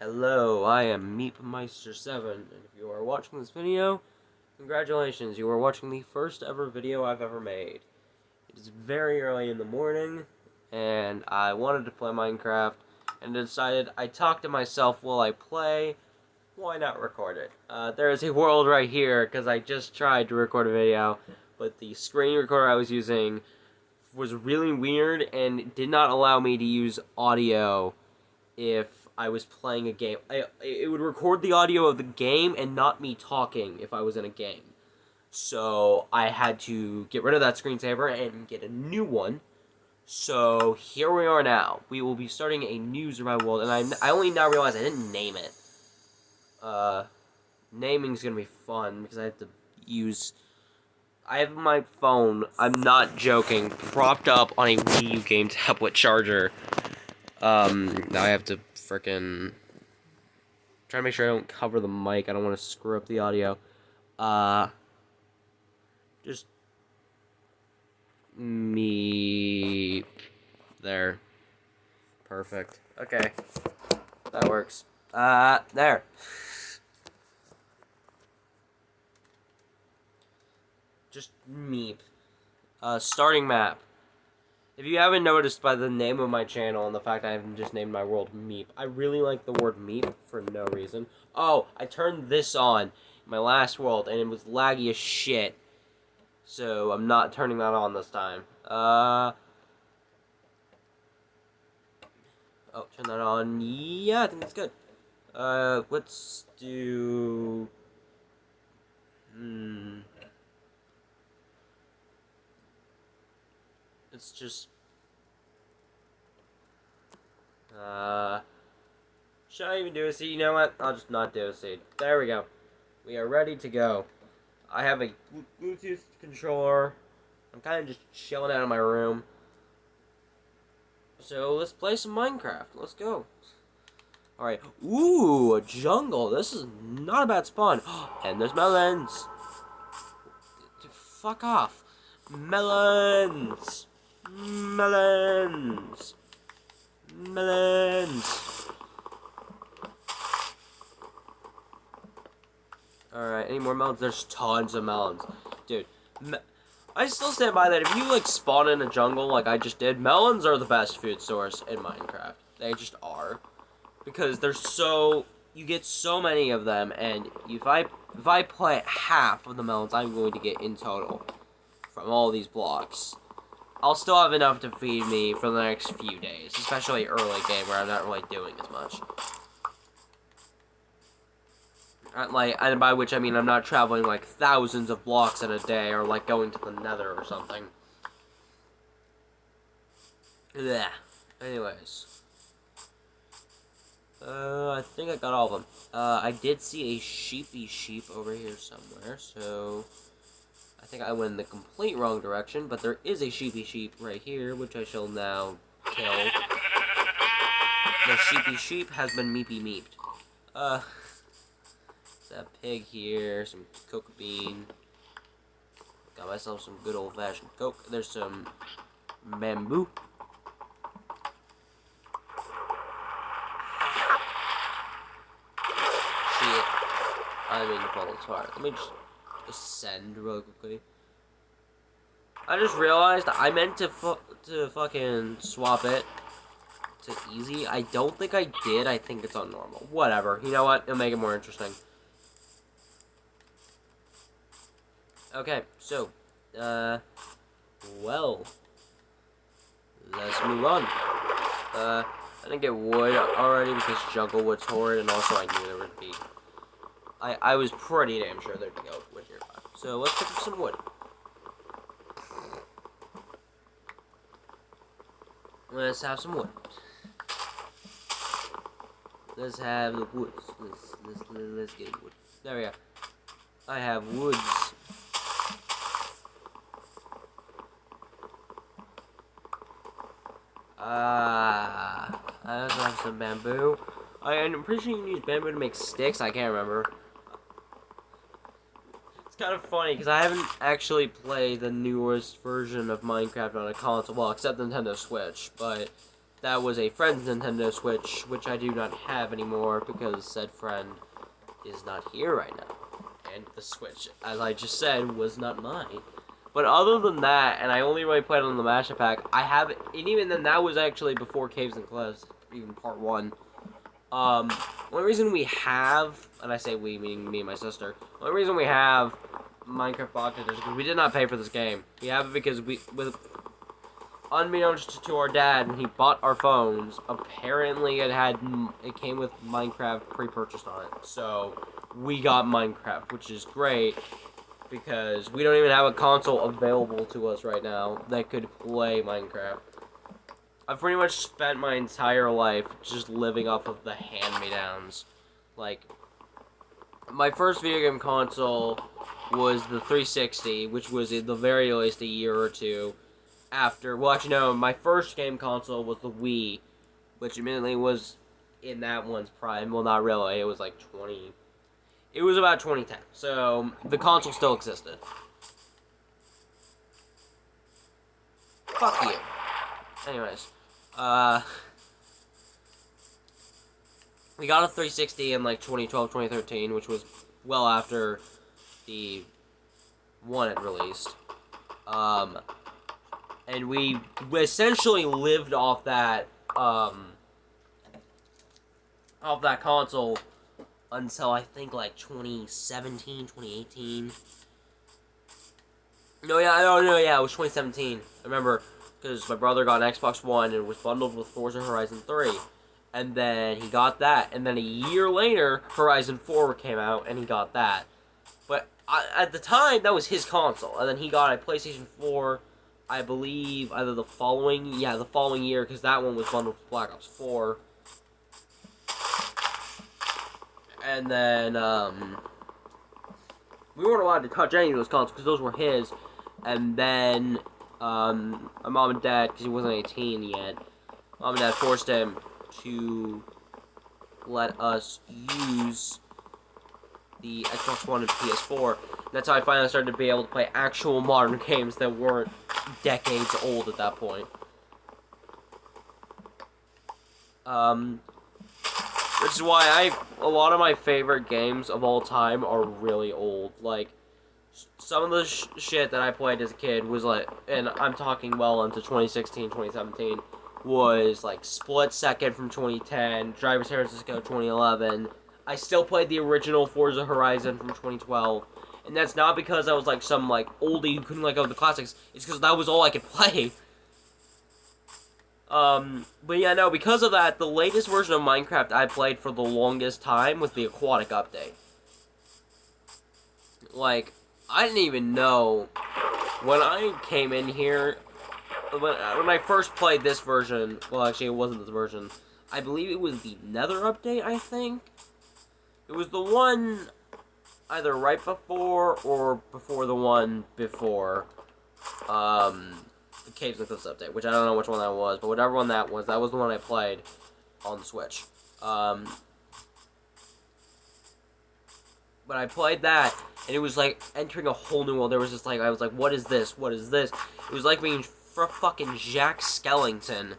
Hello, I am Meepmeister7, and if you are watching this video, congratulations, you are watching the first ever video I've ever made. It is very early in the morning, and I wanted to play Minecraft, and decided I talk to myself while I play, why not record it? There is a world right here, because I just tried to record a video, but the screen recorder I was using was really weird, and did not allow me to use audio if I was playing a game. It would record the audio of the game and not me talking if I was in a game. So I had to get rid of that screensaver and get a new one. So here we are now. We will be starting a new survival world, and I only now realize I didn't name it. Naming's gonna be fun because I have to use. I have my phone, I'm not joking, propped up on a Wii U game tablet charger. Now I have to frickin' try to make sure I don't cover the mic. I don't want to screw up the audio. Just me there. Perfect. Okay. That works. There. Just meep. Starting map. If you haven't noticed by the name of my channel and the fact I haven't just named my world Meep, I really like the word Meep for no reason. Oh, I turned this on in my last world and it was laggy as shit. So I'm not turning that on this time. Oh, turn that on. Yeah, I think that's good. Let's do... It's just... should I even do a seed? You know what? I'll just not do a seed. There we go. We are ready to go. I have a Bluetooth controller. I'm kind of just chilling out in my room. So let's play some Minecraft. Let's go. Alright. Ooh, a jungle. This is not a bad spawn. And there's melons. Fuck off. Melons. Melons. Melons. Alright, any more melons? There's tons of melons. Dude, I still stand by that if you, like, spawn in a jungle like I just did, melons are the best food source in Minecraft. They just are. Because they're so... You get so many of them, and if I plant half of the melons I'm going to get in total from all these blocks, I'll still have enough to feed me for the next few days, especially early game where I'm not really doing as much. And by which I mean I'm not traveling like thousands of blocks in a day, or like going to the nether or something. Yeah. Anyways. I think I got all of them. I did see a sheepy sheep over here somewhere, so... I think I went in the complete wrong direction, but there is a sheepy sheep right here, which I shall now kill. The sheepy sheep has been meepy meeped. There's a pig here, some coke bean. Got myself some good old-fashioned coke. There's some bamboo. Shit. I mean, the funnel's hard. Let me just ascend real quickly. I just realized I meant to fucking swap it to easy. I don't think I did. I think it's on normal. Whatever. You know what? It'll make it more interesting. Okay, so, well, let's move on. I didn't get wood already because jungle wood's horrid, and also I knew there would be, I was pretty damn sure there'd be wood nearby. So let's pick up some wood. Let's have some wood. Let's have the woods. Let's get wood. There we go. I have woods. I also have some bamboo. I'm pretty sure you can use bamboo to make sticks. I can't remember. It's kind of funny because I haven't actually played the newest version of Minecraft on a console, well, except Nintendo Switch. But that was a friend's Nintendo Switch, which I do not have anymore because said friend is not here right now. And the Switch, as I just said, was not mine. But other than that, and I only really played on the Mashup Pack, I have, and even then that was actually before Caves and Cliffs, even part 1. One reason we have, and I say we, meaning me and my sister, one reason we have Minecraft Pocket is because we did not pay for this game. We have it because unbeknownst to our dad, when he bought our phones, apparently it came with Minecraft pre-purchased on it. So we got Minecraft, which is great because we don't even have a console available to us right now that could play Minecraft. I've pretty much spent my entire life just living off of the hand-me-downs. Like, my first video game console was the 360, which was at the very least a year or two after. Well, actually, no, my first game console was the Wii, which admittedly was in that one's prime. Well, not really. It was like 20. It was about 2010. So the console still existed. Fuck you. Anyways, we got a 360 in like 2012, 2013, which was well after the one had released. And we essentially lived off that console until I think like 2017, 2018. No, it was 2017. I remember because my brother got an Xbox One and was bundled with Forza Horizon 3. And then he got that. And then a year later, Horizon 4 came out and he got that. But at the time, that was his console. And then he got a PlayStation 4, I believe, either the following year, because that one was bundled with Black Ops 4. And then, we weren't allowed to touch any of those consoles because those were his. And then, my mom and dad, because he wasn't 18 yet, mom and dad forced him to let us use the Xbox One and PS4. That's how I finally started to be able to play actual modern games that weren't decades old at that point. Which is why a lot of my favorite games of all time are really old. Like, some of the shit that I played as a kid was like, and I'm talking well into 2016, 2017, was like Split Second from 2010, Driver San Francisco 2011. I still played the original Forza Horizon from 2012. And that's not because I was like some like oldie who couldn't let go of the classics. It's because that was all I could play. But yeah, no, because of that, the latest version of Minecraft I played for the longest time was the Aquatic update. Like, I didn't even know when I came in here. When I first played this version, well, actually, it wasn't this version. I believe it was the Nether update, I think. It was the one either right before or before the one before the Caves and Cliffs update, which I don't know which one that was, but whatever one that was the one I played on the Switch. But I played that, and it was like entering a whole new world. There was just like, I was like, what is this? What is this? It was like being fucking Jack Skellington.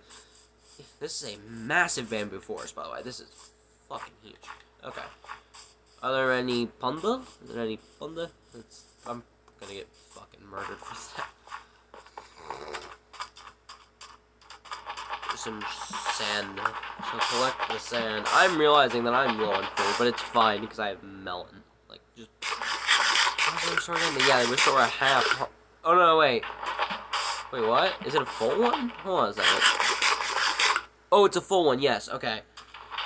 This is a massive bamboo forest, by the way. This is fucking huge. Okay. Are there any panda? Is there any panda? I'm gonna get fucking murdered for that. There's some sand. So collect the sand. I'm realizing that I'm low on food, but it's fine because I have melon. Like, just... Yeah, they restore a half. Oh, no, wait. Wait, what? Is it a full one? Hold on a second. Oh, it's a full one, yes, okay.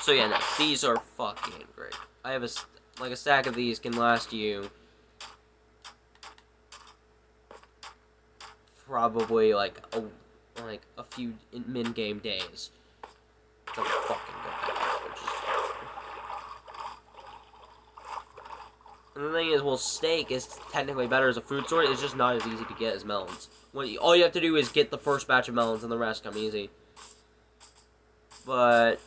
So yeah, no, these are fucking great. I have a stack of these can last you probably like a few min-game days. It's a fucking good package. And the thing is, well, steak is technically better as a food source. It's just not as easy to get as melons. All you have to do is get the first batch of melons, and the rest come easy. But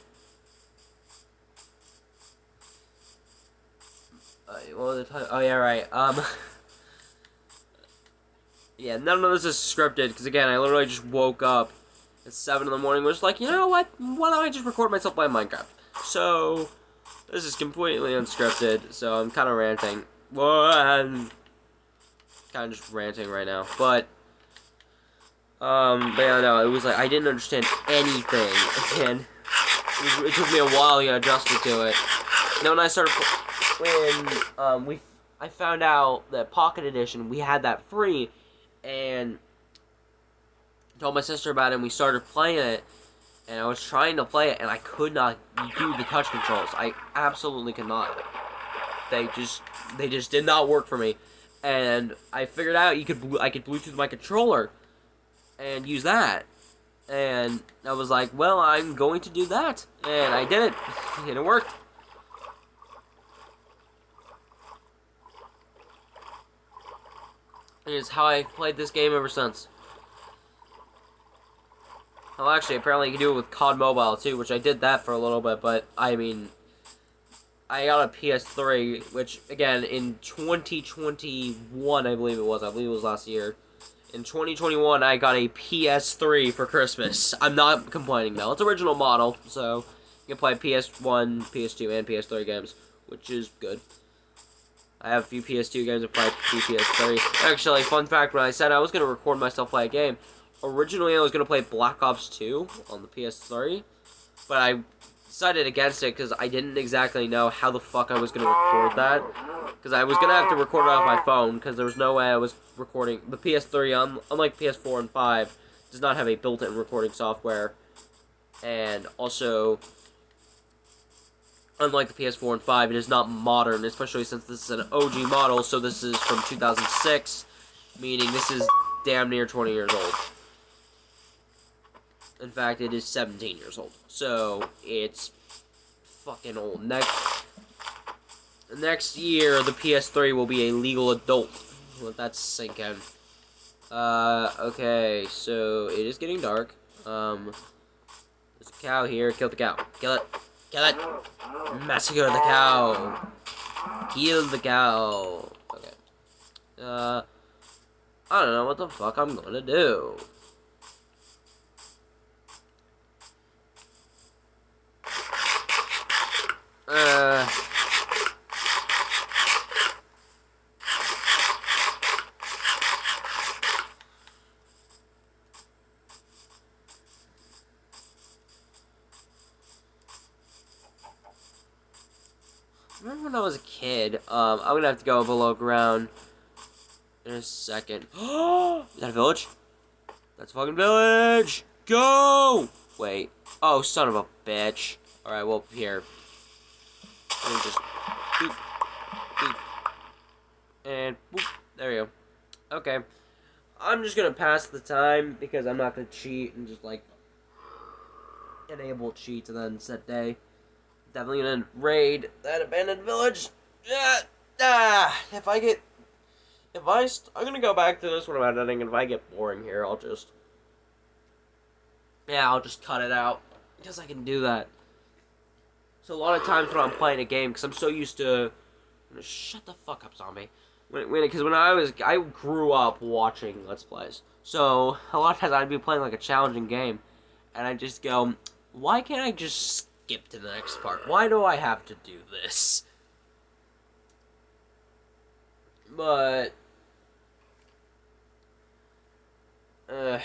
oh yeah, right. Yeah, none of this is scripted because again, I literally just woke up It's 7 in the morning. We're just like, you know what? Why don't I just record myself playing Minecraft? So, this is completely unscripted, so I'm kind of ranting. Well, I'm kind of just ranting right now. But yeah, no, it was like, I didn't understand anything. And it took me a while to get adjusted to it. Then when I started, I found out that Pocket Edition, we had that free, and told my sister about it, and we started playing it, and I was trying to play it, and I could not do the touch controls. I absolutely could not. They just did not work for me, and I figured out I could Bluetooth my controller and use that, and I was like, well, I'm going to do that, and I did it, and it worked. And it's how I've played this game ever since. Well, actually, apparently you can do it with COD Mobile, too, which I did that for a little bit, but, I mean, I got a PS3, which, again, in 2021, I believe it was last year. In 2021, I got a PS3 for Christmas. I'm not complaining, though. It's original model, so you can play PS1, PS2, and PS3 games, which is good. I have a few PS2 games and play a few PS3. Actually, fun fact, when I said I was going to record myself play a game, originally I was going to play Black Ops 2 on the PS3, but I decided against it because I didn't exactly know how the fuck I was going to record that. Because I was going to have to record it off my phone, because there was no way I was recording. The PS3, unlike PS4 and 5, does not have a built-in recording software. And also, unlike the PS4 and 5, it is not modern, especially since this is an OG model, so this is from 2006, meaning this is damn near 20 years old. In fact, it is 17 years old, so it's fucking old. Next year, the PS3 will be a legal adult. Let that sink in. Okay, so it is getting dark. There's a cow here. Kill the cow. Kill it. Kill it. Massacre the cow. Kill the cow. Okay. I don't know what the fuck I'm gonna do. Remember when I was a kid? I'm gonna have to go below ground in a second. Is that a village? That's a fucking village! Go! Wait. Oh, son of a bitch. Alright, well, here. Let me just... Boop. Boop. And boop. There we go. Okay. I'm just gonna pass the time because I'm not gonna cheat and just, like, enable cheats and then set day. Definitely gonna raid that abandoned village. I'm gonna go back to this when I'm editing, and if I get boring here, I'll just cut it out, because I can do that. So a lot of times when I'm playing a game, because I'm so used to, shut the fuck up, zombie. Because when I grew up watching Let's Plays, so a lot of times I'd be playing like a challenging game, and I just go, why can't I just skip to the next part? Why do I have to do this? But but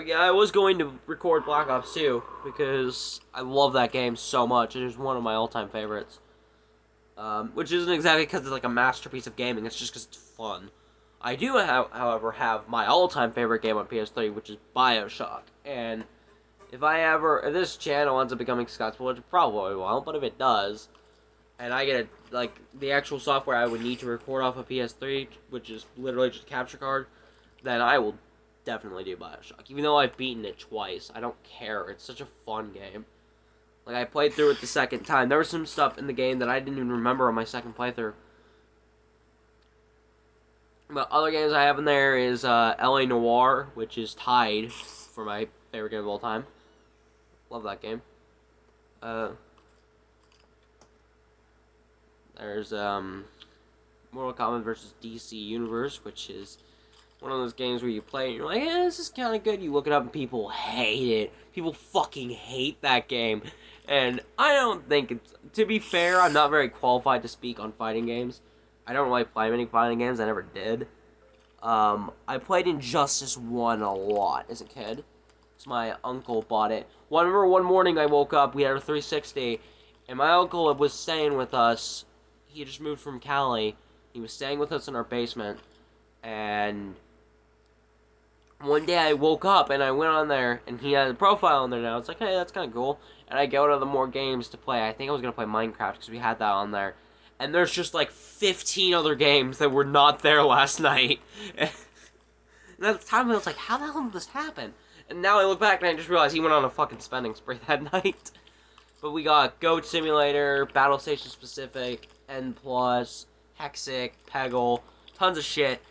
yeah, I was going to record Black Ops 2 because I love that game so much. It is one of my all-time favorites. Which isn't exactly because it's like a masterpiece of gaming. It's just because it's fun. I do, however, have my all-time favorite game on PS3, which is BioShock. And if this channel ends up becoming successful, which it probably won't, but if it does, and I get the actual software I would need to record off a PS3, which is literally just a capture card, then I will definitely do BioShock. Even though I've beaten it twice, I don't care. It's such a fun game. Like, I played through it the second time. There was some stuff in the game that I didn't even remember on my second playthrough. But other games I have in there is LA Noire, which is tied for my favorite game of all time. Love that game. There's Mortal Kombat vs. DC Universe, which is one of those games where you play and you're like, this is kind of good. You look it up and people hate it. People fucking hate that game. And I don't think it's... To be fair, I'm not very qualified to speak on fighting games. I don't really play many fighting games. I never did. I played Injustice 1 a lot as a kid. So my uncle bought it. Well, I remember one morning I woke up, we had a 360, and my uncle was staying with us. He had just moved from Cali. He was staying with us in our basement. And one day I woke up and I went on there and he had a profile on there now. I was like, hey, that's kind of cool. And I go to the more games to play. I think I was going to play Minecraft because we had that on there. And there's just like 15 other games that were not there last night. And at the time I was like, how the hell did this happen? And now I look back and I just realized he went on a fucking spending spree that night. But we got Goat Simulator, Battle Station Specific, N+, Hexic, Peggle, tons of shit.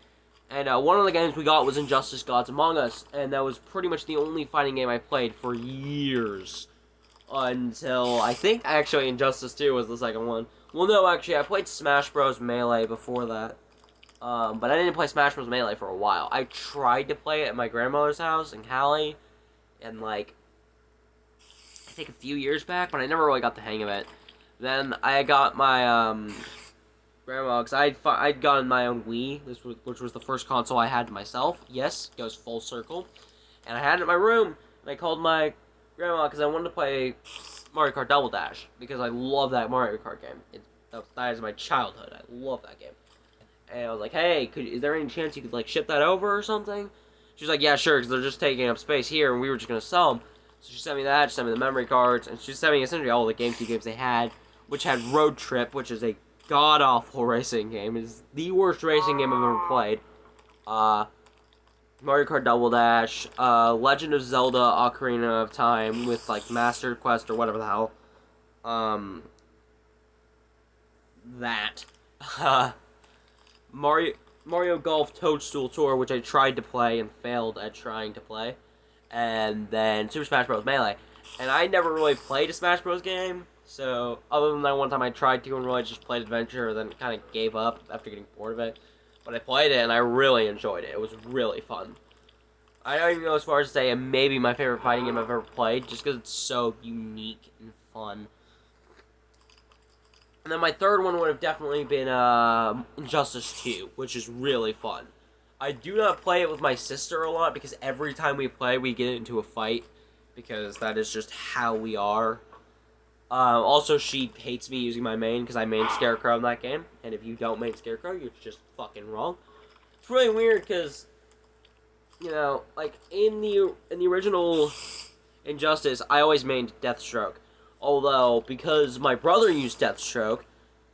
And one of the games we got was Injustice Gods Among Us, and that was pretty much the only fighting game I played for years. Until, I think, actually, Injustice 2 was the second one. Well, no, actually, I played Smash Bros. Melee before that. But I didn't play Smash Bros. Melee for a while. I tried to play it at my grandmother's house in Cali, and, like, I think a few years back, but I never really got the hang of it. Then I got my, grandma, because I'd gotten my own Wii, which was the first console I had to myself. Yes, goes full circle. And I had it in my room, and I called my grandma because I wanted to play Mario Kart Double Dash, because I love that Mario Kart game. That is my childhood. I love that game. And I was like, hey, is there any chance you could, like, ship that over or something? She was like, yeah, sure, because they're just taking up space here, and we were just going to sell them. So she sent me that, she sent me the memory cards, and she sent me essentially all the GameCube games they had, which had Road Trip, which is a god-awful racing game. It is the worst racing game I've ever played. Mario Kart Double Dash, Legend of Zelda Ocarina of Time with, like, Master Quest or whatever the hell. That. Mario Golf Toadstool Tour, which I tried to play and failed at trying to play. And then Super Smash Bros. Melee. And I never really played a Smash Bros. Game. So, other than that one time I tried to and really just played Adventure, then kind of gave up after getting bored of it. But I played it and I really enjoyed it. It was really fun. I don't even go as far as to say it may be my favorite fighting game I've ever played, just because it's so unique and fun. And then my third one would have definitely been Injustice 2, which is really fun. I do not play it with my sister a lot, because every time we play, we get into a fight, because that is just how we are. Also, she hates me using my main, because I main Scarecrow in that game, and if you don't main Scarecrow, you're just fucking wrong. It's really weird, because, you know, like, in the original Injustice, I always mained Deathstroke. Although, because my brother used Deathstroke,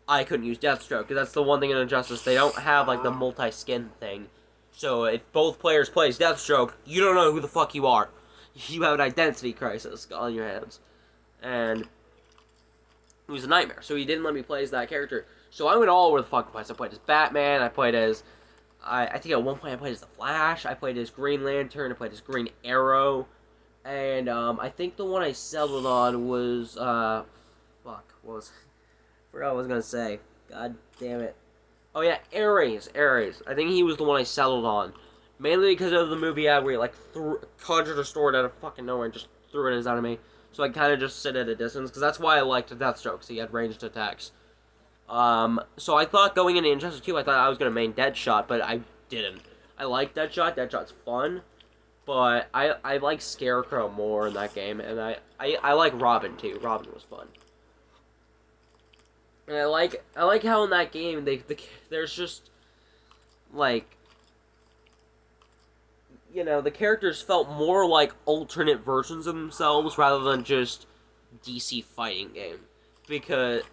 I couldn't use Deathstroke, because that's the one thing in Injustice, they don't have, like, the multi-skin thing. So, if both players plays Deathstroke, you don't know who the fuck you are. You have an identity crisis on your hands. And it was a nightmare, so he didn't let me play as that character. So I went all over the fucking place. I played as Batman, I played as... I think at one point I played as the Flash, I played as Green Lantern, I played as Green Arrow, and I think the one I settled on was, fuck, what was... I forgot what I was gonna say. God damn it. Oh yeah, Ares. I think he was the one I settled on. Mainly because of the movie ad where he, like, conjured a sword out of fucking nowhere and just threw it at his enemy. So I kind of just sit at a distance, because that's why I liked Deathstroke, because he had ranged attacks. So I thought going into Injustice 2, I thought I was going to main Deadshot, but I didn't. I like Deadshot, Deadshot's fun, but I like Scarecrow more in that game, and I like Robin, too. Robin was fun. And I like how in that game, there's just, like, you know, the characters felt more like alternate versions of themselves rather than just DC fighting game.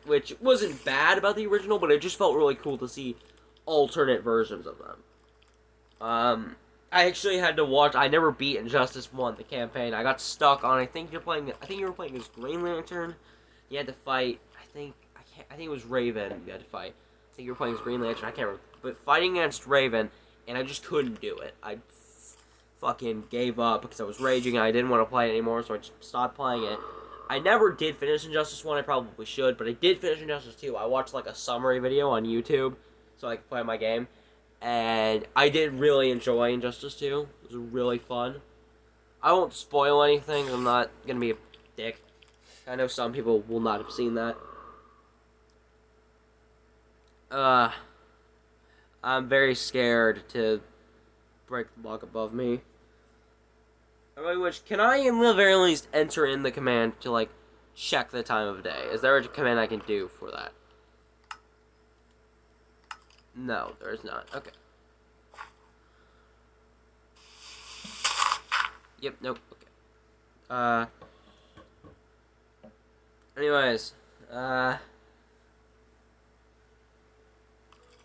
Which wasn't bad about the original, but it just felt really cool to see alternate versions of them. I actually had to watch, I never beat Injustice 1, the campaign. I got stuck on, I think you were playing as Green Lantern. You had to fight, I think it was Raven you had to fight. I think you were playing as Green Lantern, I can't remember. But fighting against Raven, and I just couldn't do it. I fucking gave up because I was raging and I didn't want to play it anymore, so I just stopped playing it. I never did finish Injustice 1, I probably should, but I did finish Injustice 2. I watched, like, a summary video on YouTube so I could play my game. and I did really enjoy Injustice 2. It was really fun. I won't spoil anything. I'm not gonna be a dick. I know some people will not have seen that. I'm very scared to break the block above me. I really wish. Can I, in the very least, enter in the command to like check the time of day? Is there a command I can do for that? No, there is not. Okay. Yep. Nope. Okay. Anyways.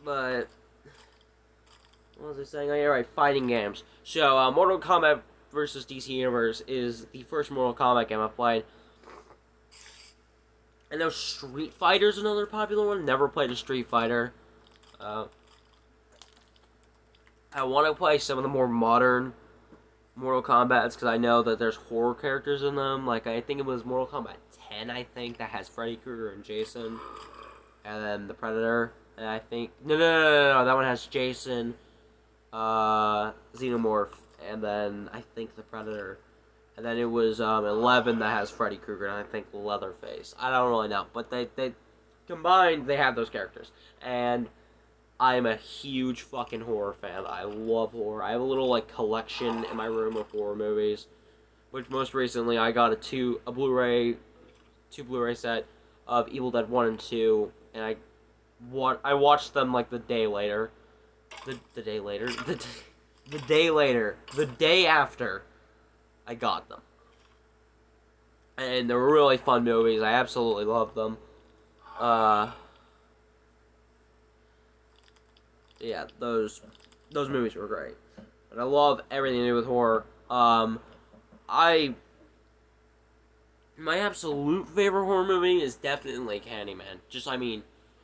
But what was I saying? Oh, yeah, right. Fighting games. So, Mortal Kombat versus DC Universe is the first Mortal Kombat game I've played. I know Street Fighter's another popular one. Never played a Street Fighter. I want to play some of the more modern Mortal Kombat because I know that there's horror characters in them. Like, I think it was Mortal Kombat 10, I think, that has Freddy Krueger and Jason. And then the Predator. And I think... No. That one has Jason, Xenomorph, and then I think the Predator. And then it was 11 that has Freddy Krueger, and I think Leatherface. I don't really know. But they combined, they have those characters. And I'm a huge fucking horror fan. I love horror. I have a little, like, collection in my room of horror movies. Which most recently I got two Blu-ray set of Evil Dead 1 and 2. And I watched them, like, the day later. The day after I got them. And they were really fun movies. I absolutely loved them. Yeah, those movies were great. And I love everything to do with horror. My absolute favorite horror movie is definitely Candyman.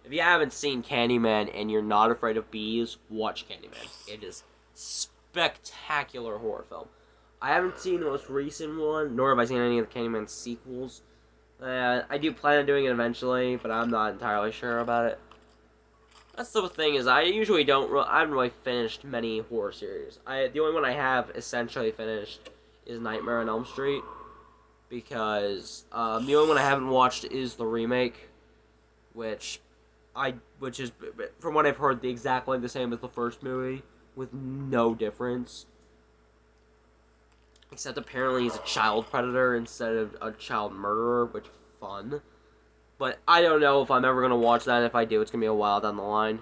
If you haven't seen Candyman and you're not afraid of bees, watch Candyman. It is spectacular horror film. I haven't seen the most recent one, nor have I seen any of the Candyman sequels. I do plan on doing it eventually, but I'm not entirely sure about it. That's the thing is, I usually I haven't really finished many horror series. The only one I have essentially finished is Nightmare on Elm Street, because the only one I haven't watched is the remake, which is, from what I've heard, exactly the same as the first movie, with no difference. Except apparently he's a child predator instead of a child murderer, which is fun. But I don't know if I'm ever going to watch that, and if I do, it's going to be a while down the line.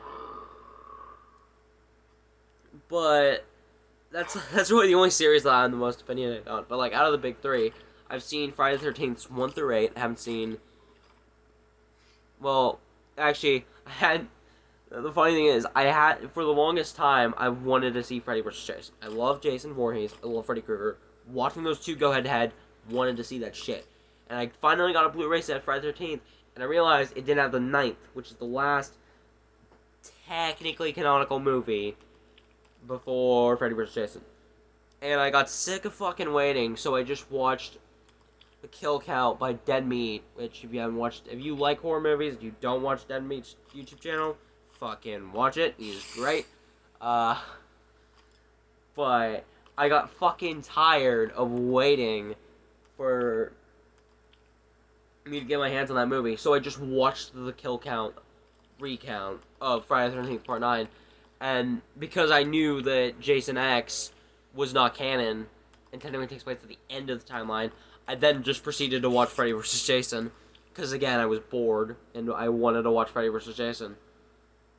But that's really the only series that I'm the most opinionated on. But, like, out of the big three, I've seen Friday the 13th 1 through 8. I haven't seen... Well, actually, the funny thing is, for the longest time, I wanted to see Freddy vs. Jason. I love Jason Voorhees. I love Freddy Krueger. Watching those two go head-to-head, wanted to see that shit. And I finally got a Blu-ray set Friday the 13th, and I realized it didn't have the 9th, which is the last technically canonical movie before Freddy vs. Jason. And I got sick of fucking waiting, so I just watched The Kill Count by Dead Meat, which if you like horror movies, if you don't watch Dead Meat's YouTube channel, fucking watch it. He's great. But I got fucking tired of waiting for me to get my hands on that movie, so I just watched the Kill Count recount of Friday the 13th Part 9, and because I knew that Jason X was not canon and technically takes place at the end of the timeline, I then just proceeded to watch Freddy vs. Jason, because again, I was bored, and I wanted to watch Freddy vs. Jason.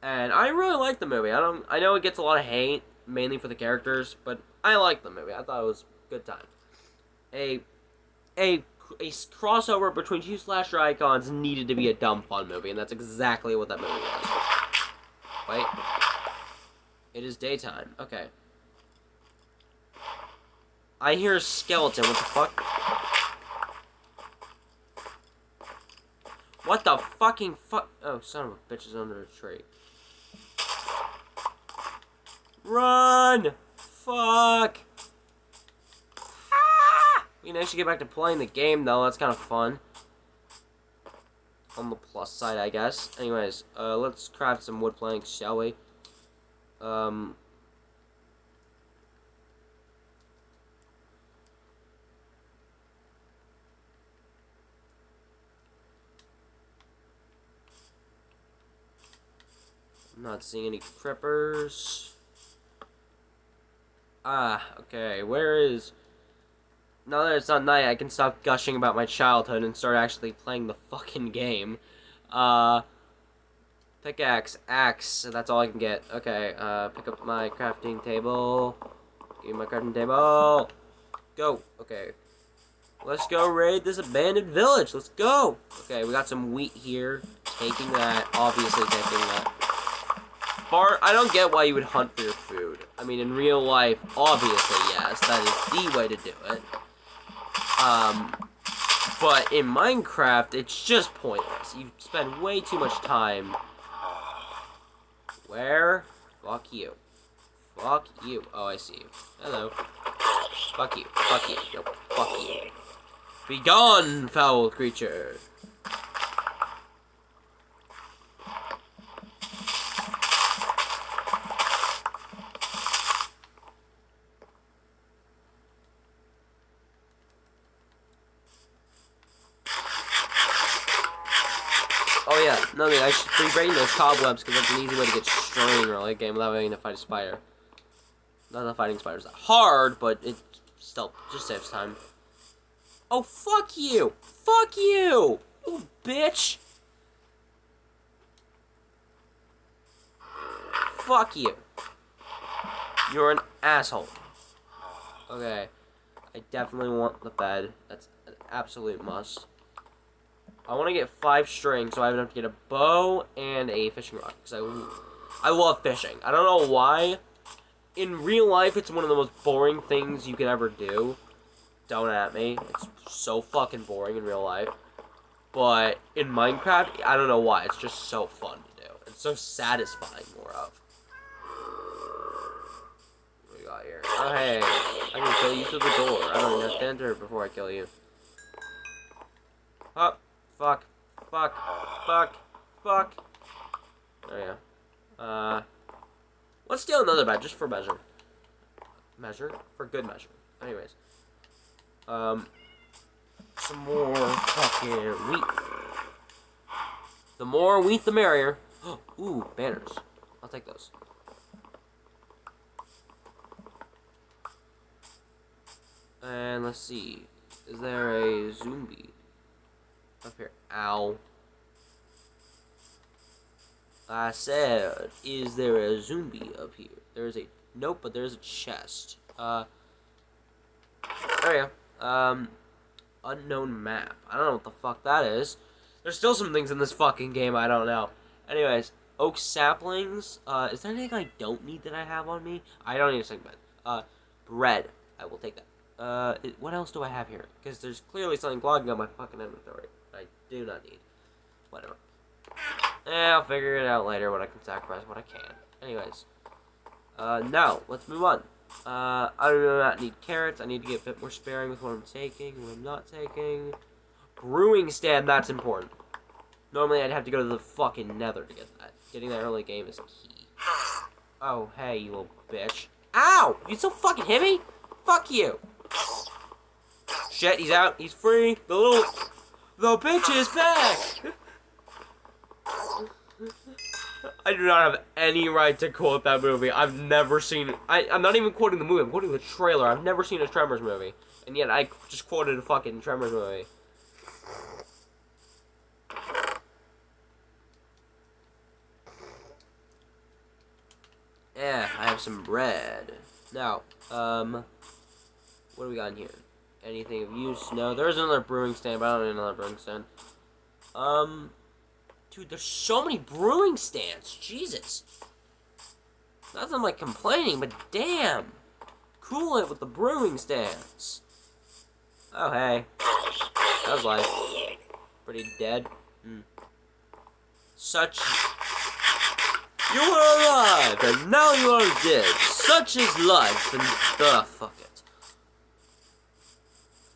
And I really liked the movie. I know it gets a lot of hate, mainly for the characters, but I liked the movie. I thought it was a good time. A crossover between two slasher icons needed to be a dumb fun movie, and that's exactly what that movie was. Wait. It is daytime. Okay. I hear a skeleton. What the fuck? What the fucking fuck? Oh, son of a bitch is under a tree. Run! Fuck! Ah! We can actually get back to playing the game, though. That's kind of fun. On the plus side, I guess. Anyways, let's craft some wood planks, shall we? Um... I'm not seeing any crippers. Ah, okay, where is... Now that it's not night, I can stop gushing about my childhood and start actually playing the fucking game. Pickaxe, axe, that's all I can get. Okay, pick up my crafting table. Give me my crafting table. Go. Okay. Let's go raid this abandoned village. Let's go. Okay, we got some wheat here. Taking that. Obviously taking that. I don't get why you would hunt for your food. I mean, in real life, obviously, yes, that is the way to do it. But in Minecraft, it's just pointless. You spend way too much time. Where? Fuck you. Fuck you. Oh, I see you. Hello. Fuck you. Fuck you. Nope. Fuck you. Be gone, foul creature. Oh yeah, no, I should be breaking those cobwebs because that's an easy way to get string in a early game without having to fight a spider. Not that fighting spiders that hard, but it still just saves time. Oh, fuck you! Fuck you! You bitch! Fuck you. You're an asshole. Okay. I definitely want the bed. That's an absolute must. I want to get 5 string, so I have enough to get a bow and a fishing rod. Because I love fishing. I don't know why. In real life, it's one of the most boring things you could ever do. Don't at me. It's so fucking boring in real life. But in Minecraft, I don't know why. It's just so fun to do. It's so satisfying, more of. What do we got here? Oh, hey. I can kill you through the door. I don't even have to enter before I kill you. Oh. Fuck. Fuck. Fuck. Fuck. Oh, yeah. Let's steal another bed, just for measure. Measure? For good measure. Anyways. Some more fucking wheat. The more wheat, the merrier. Ooh, banners. I'll take those. And let's see. Is there a zombie up here? Ow. I said, is there a zombie up here? There's a... Nope, but there's a chest. There we go. Unknown map. I don't know what the fuck that is. There's still some things in this fucking game I don't know. Anyways, oak saplings. Is there anything I don't need that I have on me? I don't need a second bed. Bread. I will take that. What else do I have here? Because there's clearly something clogging up my fucking inventory. I do not need. Whatever. I'll figure it out later when I can sacrifice what I can. Anyways. Now, let's move on. I do not need carrots. I need to get a bit more sparing with what I'm taking, what I'm not taking. Brewing stand, that's important. Normally, I'd have to go to the fucking nether to get that. Getting that early game is key. Oh, hey, you little bitch. Ow! You so fucking hit me? Fuck you! Shit, he's out. He's free. The bitch is back! I do not have any right to quote that movie. I've never seen... I'm not even quoting the movie. I'm quoting the trailer. I've never seen a Tremors movie. And yet I just quoted a fucking Tremors movie. Yeah, I have some bread. Now, what do we got in here? Anything of use? No, there's another brewing stand, but I don't need another brewing stand. Dude, there's so many brewing stands. Jesus. Not that I'm, like, complaining, but damn. Cool it with the brewing stands. Oh, hey. That was life. Pretty dead. Such... You were alive, and now you are dead. Such is life, and... fuck it.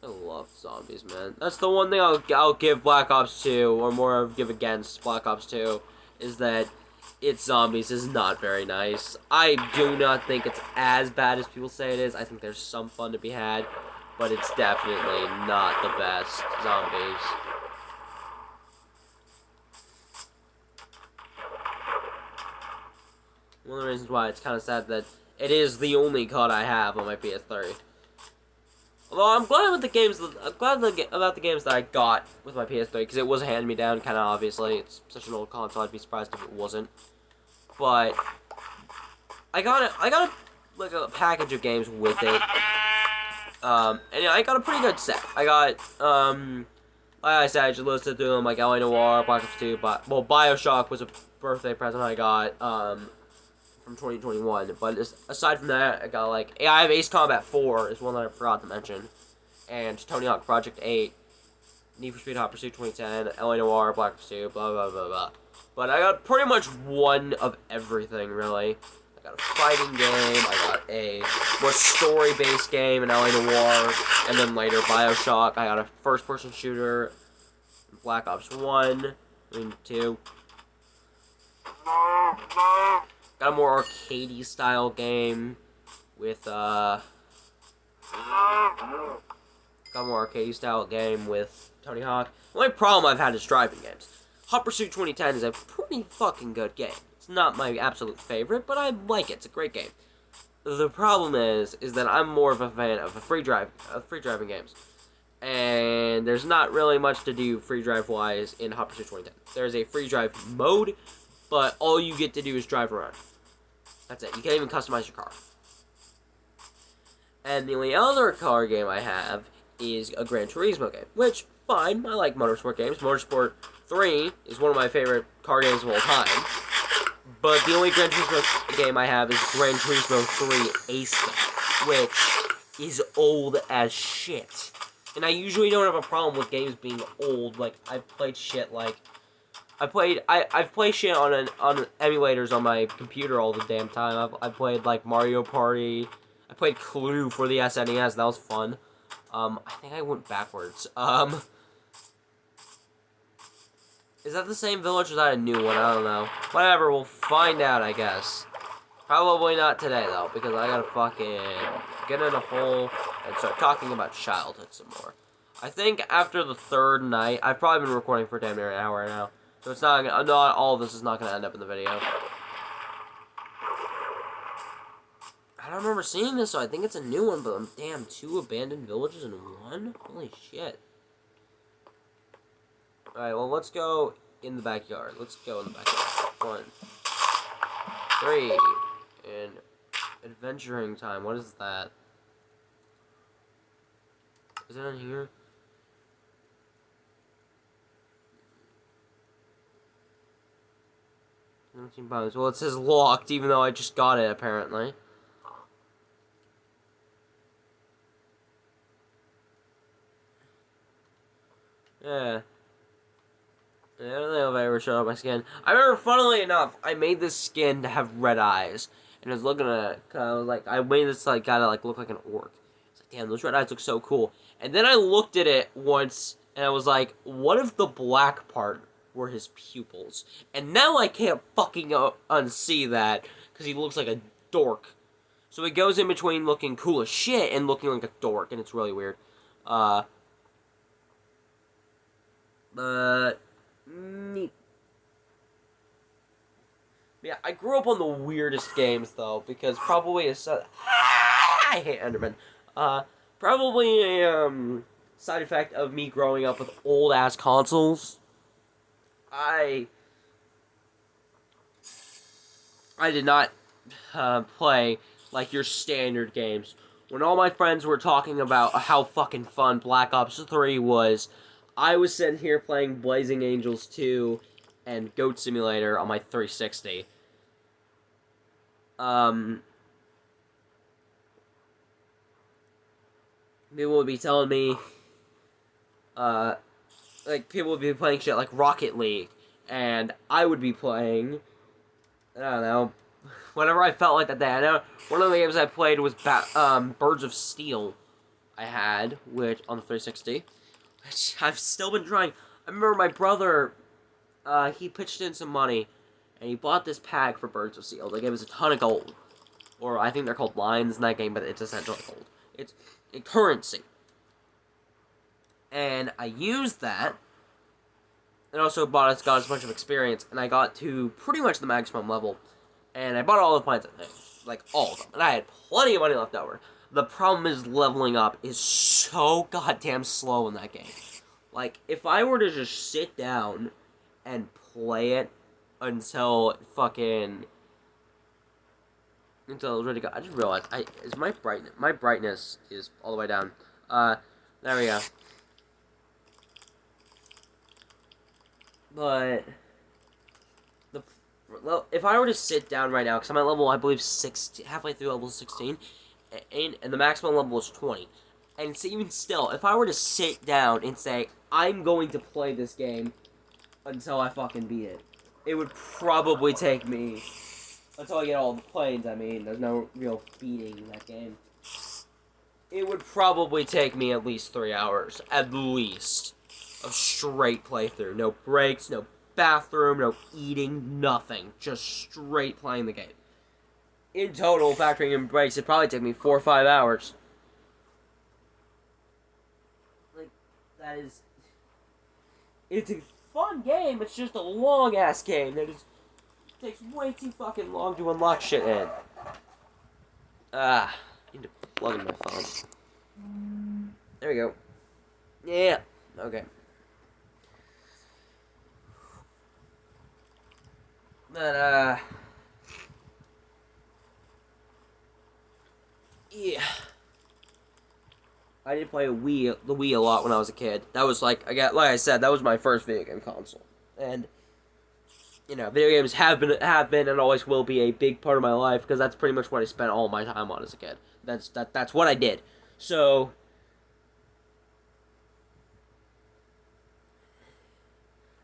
I love zombies, man. That's the one thing I'll give Black Ops 2, or more give against Black Ops 2, is that its zombies is not very nice. I do not think it's as bad as people say it is. I think there's some fun to be had, but it's definitely not the best zombies. One of the reasons why it's kind of sad that it is the only COD I have on my PS3. Although I'm glad about the games that I got with my PS3 because it was a hand-me-down, kind of obviously. It's such an old console, I'd be surprised if it wasn't. But I got a package of games with it, and I got a pretty good set. I got like I said, I just listed through them like LA Noire, Black Ops 2, BioShock was a birthday present I got from 2021. But aside from that, I got like I have Ace Combat 4 is one that I forgot to mention, and Tony Hawk Project 8, Need for Speed Hot Pursuit 2010, LA Noire, Black Ops 2, blah blah blah blah. But I got pretty much one of everything, really. I got a fighting game, I got a more story-based game in LA Noire, and then later BioShock. I got a first-person shooter, Black Ops 1, 2. Got a more arcadey style game with, got a more arcadey style game with Tony Hawk. The only problem I've had is driving games. Hot Pursuit 2010 is a pretty fucking good game. It's not my absolute favorite, but I like it. It's a great game. The problem is that I'm more of a fan of free driving games, and there's not really much to do free drive wise in Hot Pursuit 2010. There's a free drive mode, but all you get to do is drive around. That's it. You can't even customize your car. And the only other car game I have is a Gran Turismo game, which fine. I like motorsport games. Motorsport 3 is one of my favorite car games of all time. But the only Gran Turismo game I have is Gran Turismo 3 Ace game, which is old as shit. And I usually don't have a problem with games being old. Like, I've played shit like... I've played shit on emulators on my computer all the damn time. I've played, like, Mario Party. I played Clue for the SNES. That was fun. I think I went backwards. Is that the same village or is that a new one? I don't know. Whatever, we'll find out, I guess. Probably not today, though, because I gotta fucking get in a hole and start talking about childhood some more. I think after the third night, I've probably been recording for damn near an hour now, so it's not all of this is not gonna end up in the video. I don't remember seeing this, so I think it's a new one, but damn, 2 abandoned villages in 1? Holy shit. Alright, well, let's go in the backyard. Let's go in the backyard. 1, 3, and adventuring time. What is that? Is it in here? Well, it says locked, even though I just got it, apparently. Yeah. I don't know if I ever showed off my skin. I remember, funnily enough, I made this skin to have red eyes. And I was looking at it, I was like, I made this, like, guy to, like, look like an orc. It's like, damn, those red eyes look so cool. And then I looked at it once, and I was like, what if the black part were his pupils? And now I can't fucking unsee that, because he looks like a dork. So it goes in between looking cool as shit and looking like a dork, and it's really weird. But... neat. Yeah, I grew up on the weirdest games, though, because probably a I hate Enderman. Probably a, side effect of me growing up with old-ass consoles. I did not, play, like, your standard games. When all my friends were talking about how fucking fun Black Ops 3 was, I was sitting here playing Blazing Angels 2 and Goat Simulator on my 360. People would be telling me, like, people would be playing shit like Rocket League, and I would be playing, I don't know, whenever I felt like that day. I know one of the games I played was Birds of Steel I had, which, on the 360. Which I've still been trying. I remember my brother, he pitched in some money, and he bought this pack for Birds of Seal. They gave us a ton of gold. Or I think they're called lions in that game, but it's essentially gold. It's a currency. And I used that, and also got us a bunch of experience, and I got to pretty much the maximum level. And I bought all the plants, I think. Like, all of them. And I had plenty of money left over. The problem is leveling up is so goddamn slow in that game. Like, if I were to just sit down and play it until fucking... until it was ready to go. I just realized, is my brightness is all the way down. There we go. But... if I were to sit down right now, because I'm at level, I believe, 16, halfway through level 16, and the maximum level is 20. And so even still, if I were to sit down and say, I'm going to play this game until I fucking beat it, it would probably take me, until I get all the planes, I mean, there's no real feeding in that game. It would probably take me at least 3 hours, at least, of straight playthrough. No breaks, no bathroom, no eating, nothing. Just straight playing the game. In total, factoring in breaks, it'd probably take me 4 or 5 hours. Like, that is... it's a fun game, it's just a long-ass game that is... takes way too fucking long to unlock shit in. I need to plug in my phone. There we go. Yeah, okay. But, yeah. I did play the Wii a lot when I was a kid. That was like I said, that was my first video game console. And, you know, video games have been and always will be a big part of my life, because that's pretty much what I spent all my time on as a kid. That's what I did. So,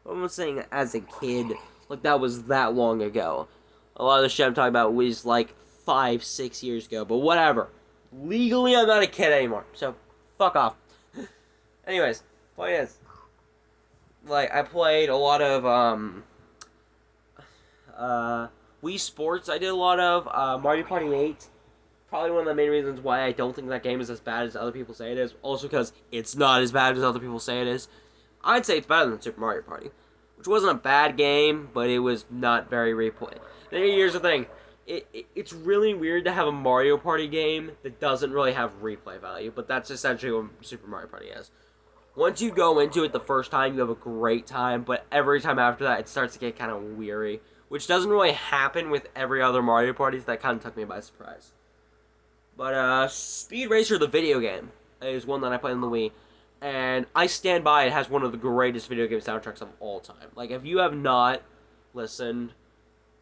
I'm not saying as a kid, like that was that long ago. A lot of the shit I'm talking about was like 5-6 years ago, but whatever. Legally, I'm not a kid anymore, so fuck off. Anyways, point is, like, I played a lot of, Wii Sports I did a lot of, Mario Party 8, probably one of the main reasons why I don't think that game is as bad as other people say it is, also because it's not as bad as other people say it is. I'd say it's better than Super Mario Party, which wasn't a bad game, but it was not very replayed. Here's the thing, it's really weird to have a Mario Party game that doesn't really have replay value, but that's essentially what Super Mario Party is. Once you go into it the first time, you have a great time, but every time after that, it starts to get kind of weary, which doesn't really happen with every other Mario Party, so that kind of took me by surprise. But, Speed Racer, the video game, is one that I played on the Wii, and I stand by it has one of the greatest video game soundtracks of all time. Like, if you have not listened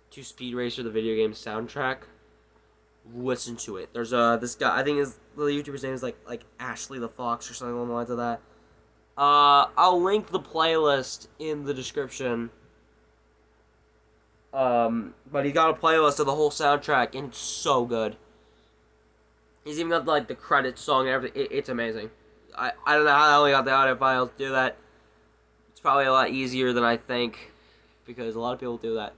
to Speed Racer, the video game soundtrack, listen to it. There's, this guy, I think the YouTuber's name is, like Ashley the Fox or something along the lines of that. I'll link the playlist in the description. But he got a playlist of the whole soundtrack, and it's so good. He's even got, like, the credits song and everything. It's amazing. I don't know how I only got the audio files to do that. It's probably a lot easier than I think, because a lot of people do that.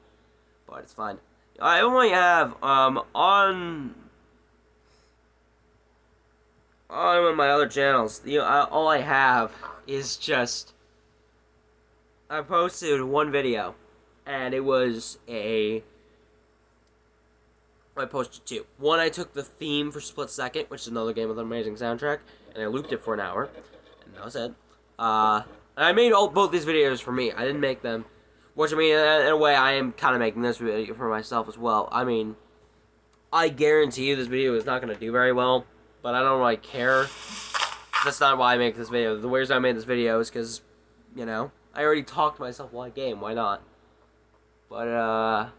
But it's fine. I only have, on one of my other channels, all I have is just, I posted one video, and it was I posted two. One, I took the theme for Split Second, which is another game with an amazing soundtrack, and I looped it for an hour, and that was it. And I made both these videos for me. I didn't make them, which, I mean, in a way, I am kind of making this video for myself as well. I mean, I guarantee you this video is not going to do very well, but I don't really care. That's not why I make this video. The reason I made this video is because, you know, I already talked to myself while I game. Why not? But,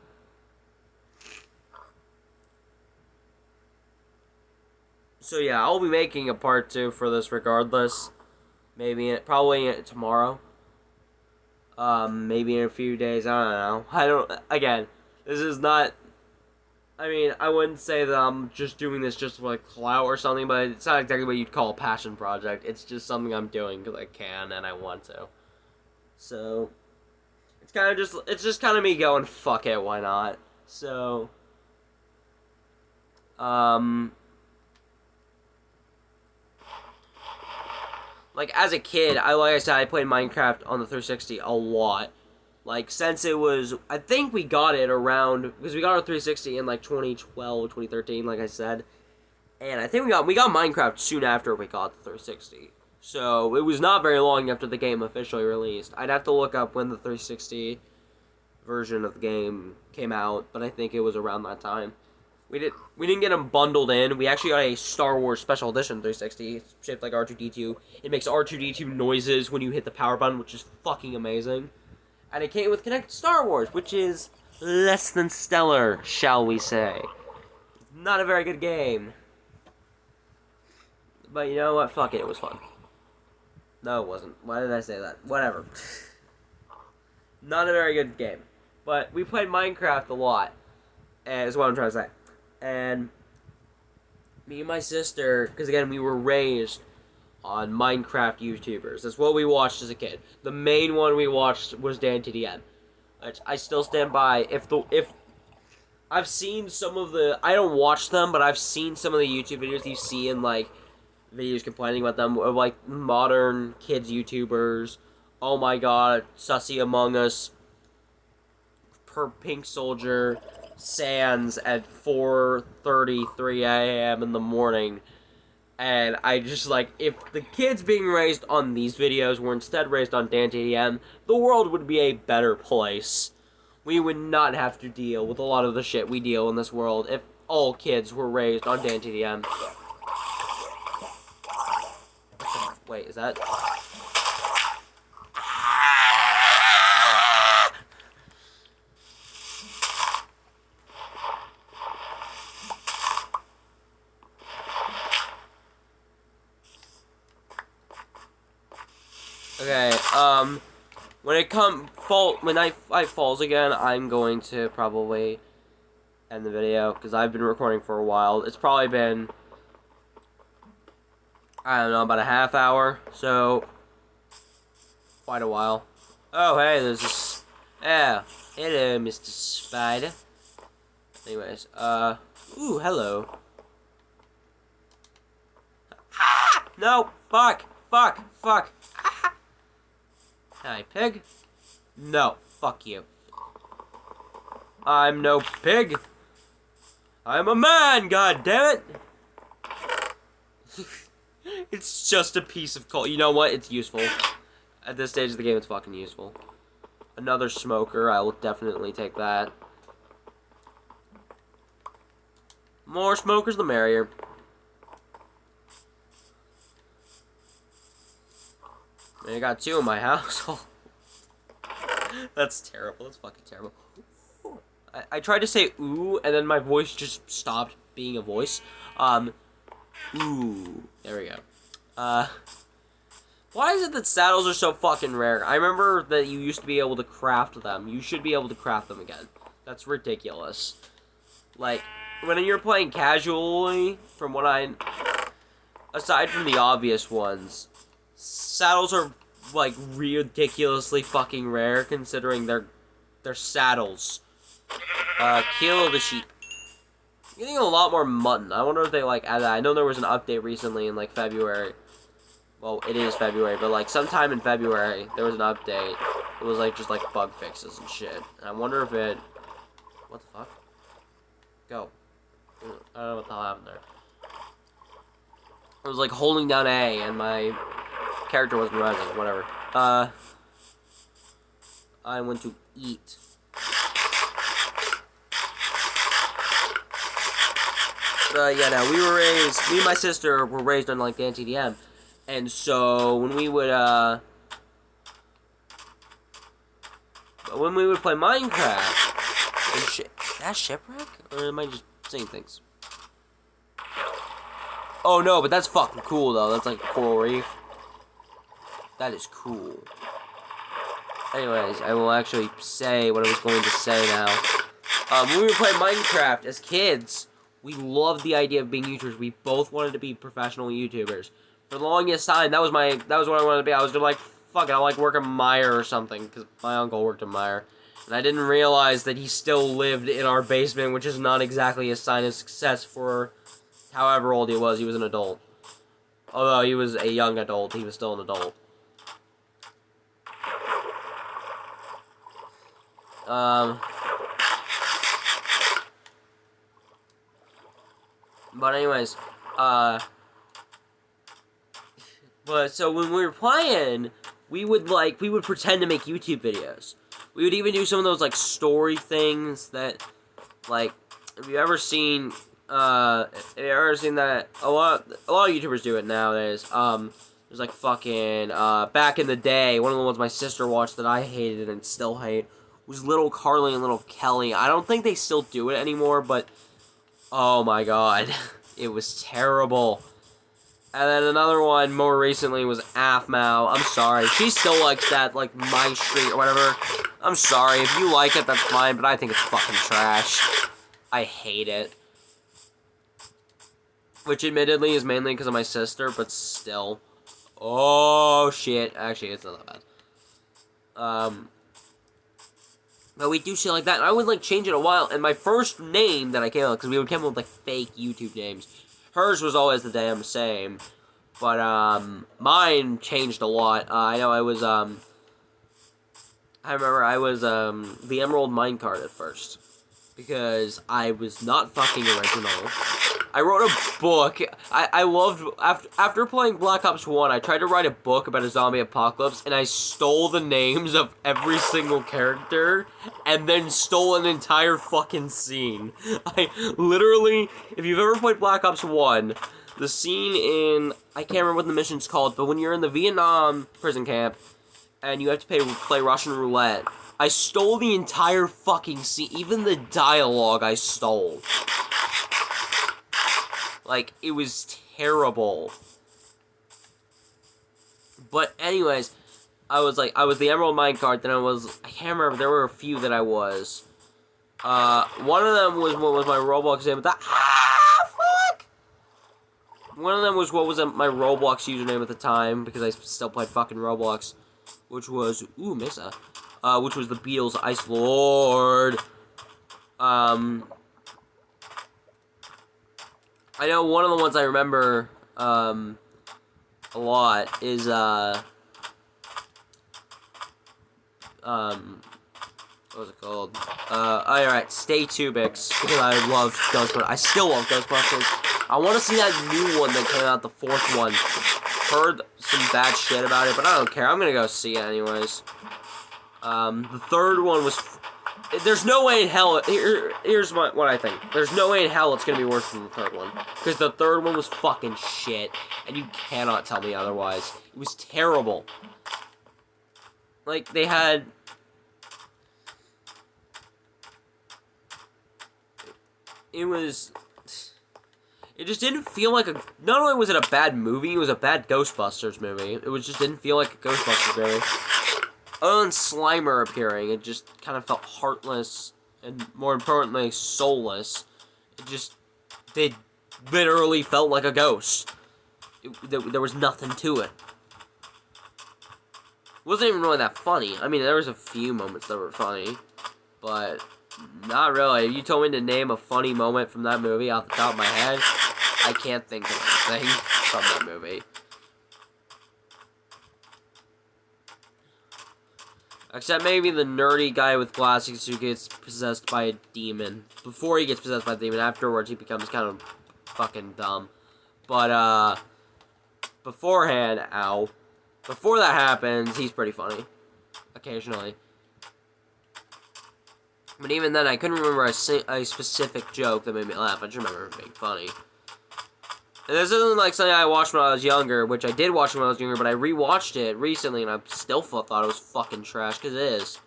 so yeah, I'll be making a part 2 for this regardless. Probably tomorrow. Maybe in a few days, I don't know. Again, this is not, I mean, I wouldn't say that I'm just doing this just for, like, clout or something, but it's not exactly what you'd call a passion project. It's just something I'm doing because I can and I want to. So, It's just kind of me going, fuck it, why not? So, like, as a kid, like I said, I played Minecraft on the 360 a lot. Like, since it was, I think we got it around, because we got our 360 in, like, 2012, 2013, like I said. And I think we got Minecraft soon after we got the 360. So, it was not very long after the game officially released. I'd have to look up when the 360 version of the game came out, but I think it was around that time. We didn't get them bundled in. We actually got a Star Wars Special Edition 360. It's shaped like R2-D2. It makes R2-D2 noises when you hit the power button, which is fucking amazing. And it came with Connected Star Wars, which is less than stellar, shall we say. Not a very good game. But you know what? Fuck it, it was fun. No, it wasn't. Why did I say that? Whatever. Not a very good game. But we played Minecraft a lot, is what I'm trying to say. And me and my sister, because again, we were raised on Minecraft YouTubers. That's what we watched as a kid. The main one we watched was DanTDM, which I still stand by. If I've seen some of the, I don't watch them, but I've seen some of the YouTube videos you see in, like, videos complaining about them, of, like, modern kids YouTubers. Oh my god, Sussy Among Us, Per Pink Soldier, Sans at 4:33 a.m. in the morning. And I just, like, if the kids being raised on these videos were instead raised on DanTDM, the world would be a better place. We would not have to deal with a lot of the shit we deal in this world if all kids were raised on DanTDM. Wait, is that... Okay, when night falls again, I'm going to probably end the video, because I've been recording for a while. It's probably been, I don't know, about a half hour, so, quite a while. Oh, hey, there's this, yeah, hello, Mr. Spider. Anyways, ooh, hello. Ah! No, fuck. Ah! Hi, pig. No, fuck you. I'm no pig. I'm a man, god damn it. It's just a piece of coal. You know what? It's useful. At this stage of the game, it's fucking useful. Another smoker. I will definitely take that. More smokers, the merrier. I got 2 in my household. That's terrible. That's fucking terrible. I tried to say ooh, and then my voice just stopped being a voice. Ooh. There we go. Why is it that saddles are so fucking rare? I remember that you used to be able to craft them. You should be able to craft them again. That's ridiculous. Like, when you're playing casually, from what aside from the obvious ones, saddles are, like, ridiculously fucking rare, considering they're saddles. Kill the sheep. I'm getting a lot more mutton. I wonder if they, like, add that. I know there was an update recently in, like, February. Well, it is February, but, like, sometime in February, there was an update. It was, like, just, like, bug fixes and shit. And I wonder if it... What the fuck? Go. I don't know what the hell happened there. I was, like, holding down A, and my character wasn't rising. Whatever. I want to eat. Yeah, no, me and my sister were raised on, like, DanTDM. And so, when we would play Minecraft, that shipwreck? Or am I just saying things? Oh no, but that's fucking cool though. That's like a coral reef. That is cool. Anyways, I will actually say what I was going to say now. When we were playing Minecraft as kids, we loved the idea of being YouTubers. We both wanted to be professional YouTubers. For the longest time, that was what I wanted to be. I was like, fuck it, I'll like work at Meijer or something, because my uncle worked at Meijer. And I didn't realize that he still lived in our basement, which is not exactly a sign of success for however old he was. He was an adult. Although he was a young adult, he was still an adult. But anyways, but so when we were playing, we would pretend to make YouTube videos. We would even do some of those, like, story things that, like, have you ever seen that? A lot of YouTubers do it nowadays. There's, like, fucking, back in the day, one of the ones my sister watched that I hated and still hate was Little Carly and Little Kelly. I don't think they still do it anymore, but, oh my god, it was terrible. And then another one more recently was Afmao. I'm sorry. She still likes that, like, My Street or whatever. I'm sorry. If you like it, that's fine, but I think it's fucking trash. I hate it. Which, admittedly, is mainly because of my sister, but still. Oh, shit. Actually, it's not that bad. But we do shit like that, and I would, like, change it a while, and my first name that I came up with, because we would come up with, like, fake YouTube names. Hers was always the damn same, but, mine changed a lot. I know I remember I was, the Emerald Minecart at first, because I was not fucking original. I wrote a book. I loved, after playing Black Ops 1, I tried to write a book about a zombie apocalypse, and I stole the names of every single character, and then stole an entire fucking scene. I literally, if you've ever played Black Ops 1, the scene in, I can't remember what the mission's called, but when you're in the Vietnam prison camp, and you have to play Russian roulette, I stole the entire fucking scene, even the dialogue I stole. Like, it was terrible. But anyways, I was the Emerald Minecart, then I can't remember, there were a few that I was. One of them was what was my Roblox name, but fuck! One of them was what was my Roblox username at the time, because I still played fucking Roblox, which was, Mesa, which was the Beatles Ice Lord. I know one of the ones I remember, a lot is, what was it called? Alright, Stay Tubix, because I love Ghostbusters. I still love Ghostbusters. I want to see that new one that came out, the fourth one. Heard some bad shit about it, but I don't care. I'm gonna go see it anyways. The third one was... There's no way in hell... Here's what I think. There's no way in hell it's gonna be worse than the third one. Because the third one was fucking shit. And you cannot tell me otherwise. It was terrible. Like, they had... It was... It just didn't feel like a... Not only was it a bad movie, it was a bad Ghostbusters movie. It just didn't feel like a Ghostbusters movie. Other than Slimer appearing, it just kind of felt heartless, and more importantly, soulless. They literally felt like a ghost. There was nothing to it. It wasn't even really that funny. I mean, there was a few moments that were funny, but not really. If you told me to name a funny moment from that movie off the top of my head, I can't think of anything from that movie. Except maybe the nerdy guy with glasses who gets possessed by a demon. Before he gets possessed by a demon, afterwards he becomes kind of fucking dumb. But, beforehand, before that happens, he's pretty funny. Occasionally. But even then, I couldn't remember a specific joke that made me laugh. I just remember it being funny. And this isn't like something I watched when I was younger, which I did watch when I was younger, but I rewatched it recently, and I still thought it was fucking trash, because it is.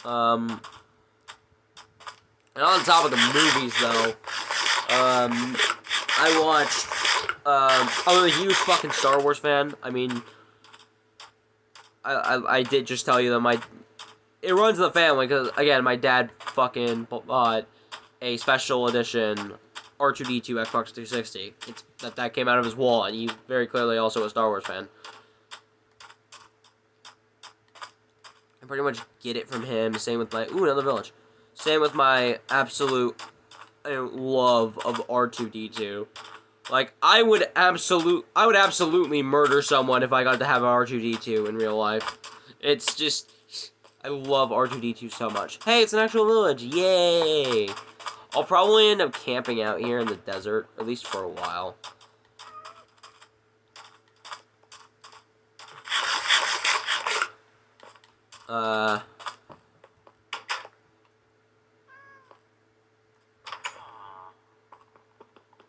And on top of the movies, though, I watched, I'm a huge fucking Star Wars fan. I mean, I did just tell you that it runs in the family, because, again, my dad fucking bought a special edition R2-D2 Xbox 360. That came out of his wallet, and he's very clearly also a Star Wars fan. pretty much get it from him. Same with my... Ooh, another village. Same with my absolute love of R2-D2. Like, I would absolutely murder someone if I got to have an R2-D2 in real life. It's just... I love R2-D2 so much. Hey, it's an actual village. Yay! I'll probably end up camping out here in the desert, at least for a while.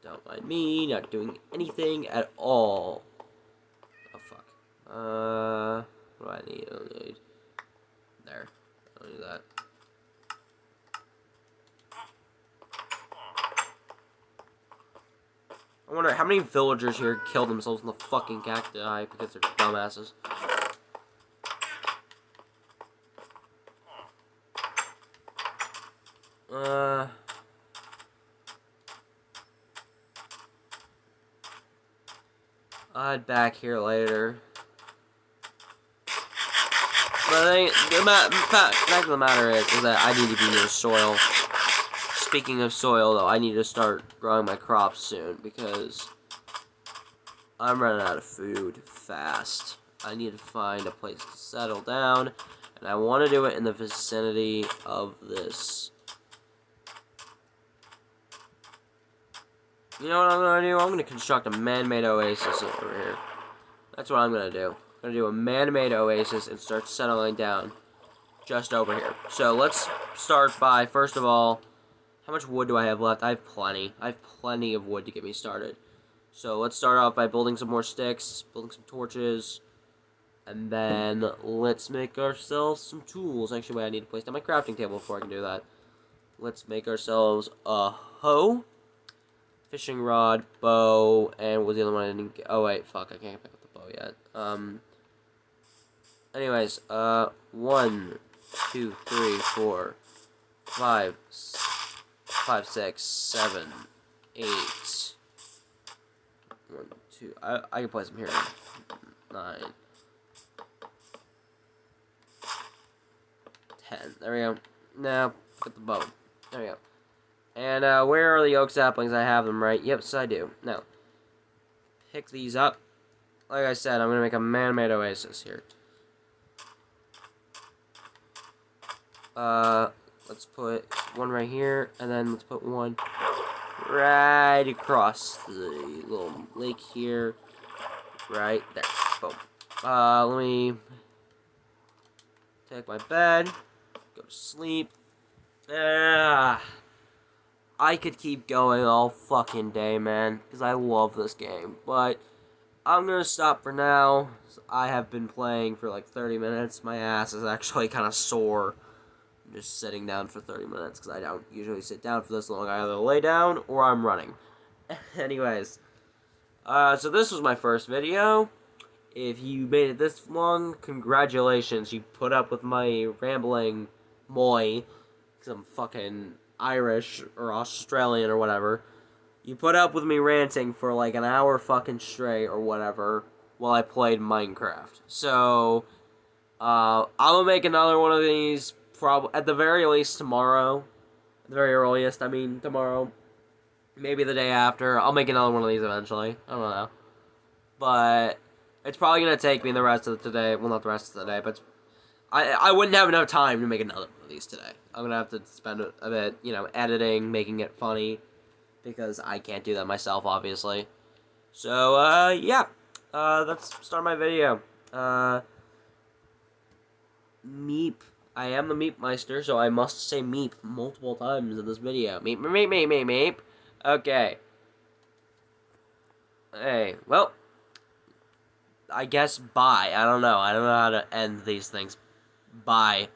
Don't mind me not doing anything at all. Oh, fuck. What do I need? I don't need... There. I don't need that. I wonder how many villagers here killed themselves in the fucking cacti because they're dumbasses. I'll head back here later. But the fact of the matter is that I need to be near soil. Speaking of soil, though, I need to start growing my crops soon because I'm running out of food fast. I need to find a place to settle down, and I want to do it in the vicinity of this. You know what I'm going to do? I'm going to construct a man-made oasis over here. That's what I'm going to do. I'm going to do a man-made oasis and start settling down just over here. So let's start by, first of all, how much wood do I have left? I have plenty. I have plenty of wood to get me started. So let's start off by building some more sticks, building some torches, and then let's make ourselves some tools. Actually, wait, I need to place down my crafting table before I can do that. Let's make ourselves a hoe, fishing rod, bow, and what's the other one I didn't get? Oh, wait, fuck, I can't pick up the bow yet. Anyways, 1, 2, 3, 4, 5, 6, 7, 8. 1, 2. I can place them here. 9, 10. There we go. Now, put the bow. There we go. And where are the oak saplings? I have them, right? Yep, I do. Now, pick these up. Like I said, I'm going to make a man-made oasis here. Let's put one right here, and then let's put one right across the little lake here. Right there. Boom. Let me take my bed, go to sleep. I could keep going all fucking day, man, because I love this game, but I'm gonna stop for now. I have been playing for like 30 minutes. My ass is actually kind of sore. I'm just sitting down for 30 minutes, because I don't usually sit down for this long. I either lay down, or I'm running. Anyways, so this was my first video. If you made it this long, congratulations. You put up with my rambling because I'm fucking Irish or Australian or whatever. You put up with me ranting for like an hour fucking straight or whatever while I played Minecraft. So, I'm gonna make another one of these probably at the very least tomorrow. At the very earliest, I mean tomorrow. Maybe the day after. I'll make another one of these eventually. I don't know. But it's probably gonna take me the rest of the day. Well, not the rest of the day, but I wouldn't have enough time to make another one of these today. I'm gonna have to spend a bit, you know, editing, making it funny, because I can't do that myself, obviously. So, yeah. Let's start my video. Meep. I am the Meep Meister, so I must say Meep multiple times in this video. Meep, meep, meep, meep, meep. Okay. Hey, well, I guess bye. I don't know. I don't know how to end these things. Bye.